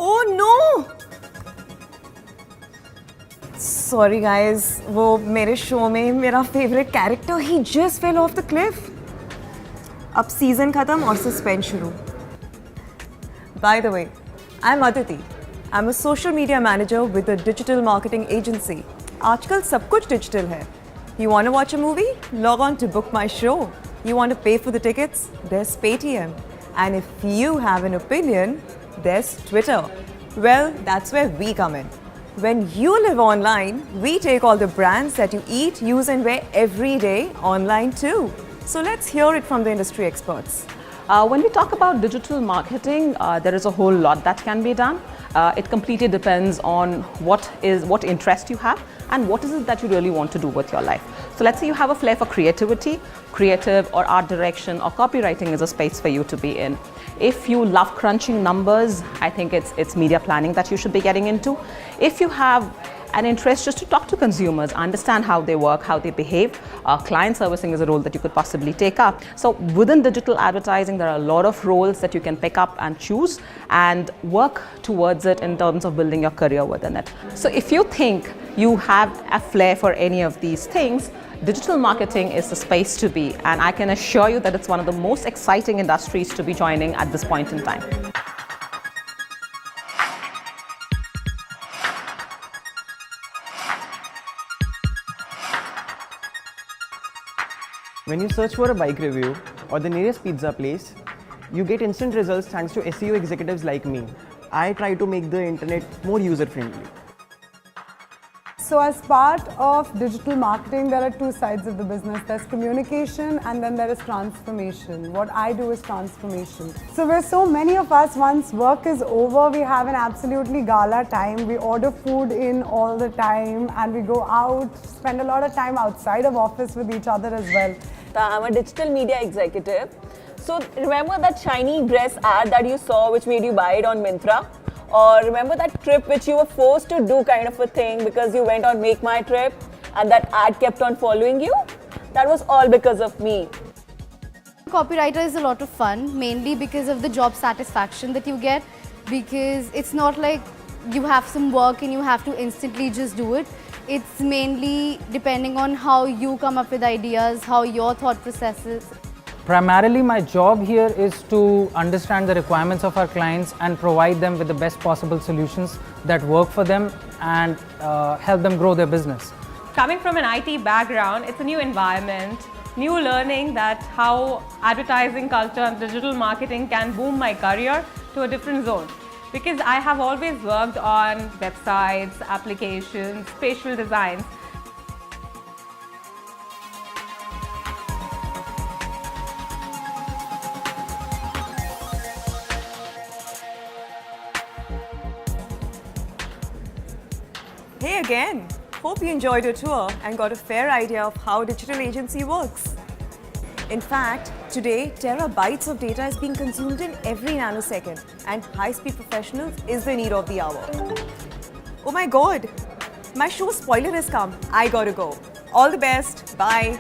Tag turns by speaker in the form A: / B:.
A: Oh no! Sorry guys, वो मेरे show में मेरा favourite character he just fell off the cliff. अब सीजन खत्म और सस्पेंस शुरू. By the way, I'm Aditi. I'm a social media manager with a digital marketing agency. आजकल सब कुछ digital है. You want to watch a movie? Log on to book my show. You want to pay for the tickets? There's Paytm. And if you have an opinion, there's Twitter. Well, that's where we come in. When you live online, we take all the brands that you eat, use and wear every day online too. So let's hear it from the industry experts.
B: When we talk about digital marketing, there is a whole lot that can be done. It completely depends on what interest you have and what is it that you really want to do with your life. So let's say you have a flair for creativity, creative or art direction or copywriting is a space for you to be in. If you love crunching numbers, I think it's media planning that you should be getting into. If you have an interest just to talk to consumers, understand how they work, how they behave, client servicing is a role that you could possibly take up. So within digital advertising, there are a lot of roles that you can pick up and choose and work towards it in terms of building your career within it. So if you think you have a flair for any of these things, digital marketing is the space to be, and I can assure you that it's one of the most exciting industries to be joining at this point in time.
C: When you search for a bike review or the nearest pizza place, you get instant results thanks to SEO executives like me. I try to make the internet more user-friendly.
D: So as part of digital marketing, there are two sides of the business. There's communication and then there is transformation. What I do is transformation. So where so many of us, once work is over, we have an absolutely gala time. We order food in all the time and we go out, spend a lot of time outside of office with each other as well.
A: I'm a digital media executive. So remember that shiny dress ad that you saw which made you buy it on Myntra? Or remember that trip which you were forced to do kind of a thing because you went on Make My Trip and that ad kept on following you? That was all because of me.
E: Copywriter is a lot of fun, mainly because of the job satisfaction that you get, because it's not like you have some work and you have to instantly just do it. It's mainly depending on how you come up with ideas, how your thought process is.
F: Primarily, my job here is to understand the requirements of our clients and provide them with the best possible solutions that work for them and help them grow their business.
G: Coming from an IT background, it's a new environment, new learning that how advertising culture and digital marketing can boom my career to a different zone. Because I have always worked on websites, applications, spatial designs.
A: Hey again! Hope you enjoyed your tour and got a fair idea of how digital agency works. In fact, today, terabytes of data is being consumed in every nanosecond and high-speed professionals is the need of the hour. Oh my god! My show spoiler has come. I gotta go. All the best. Bye.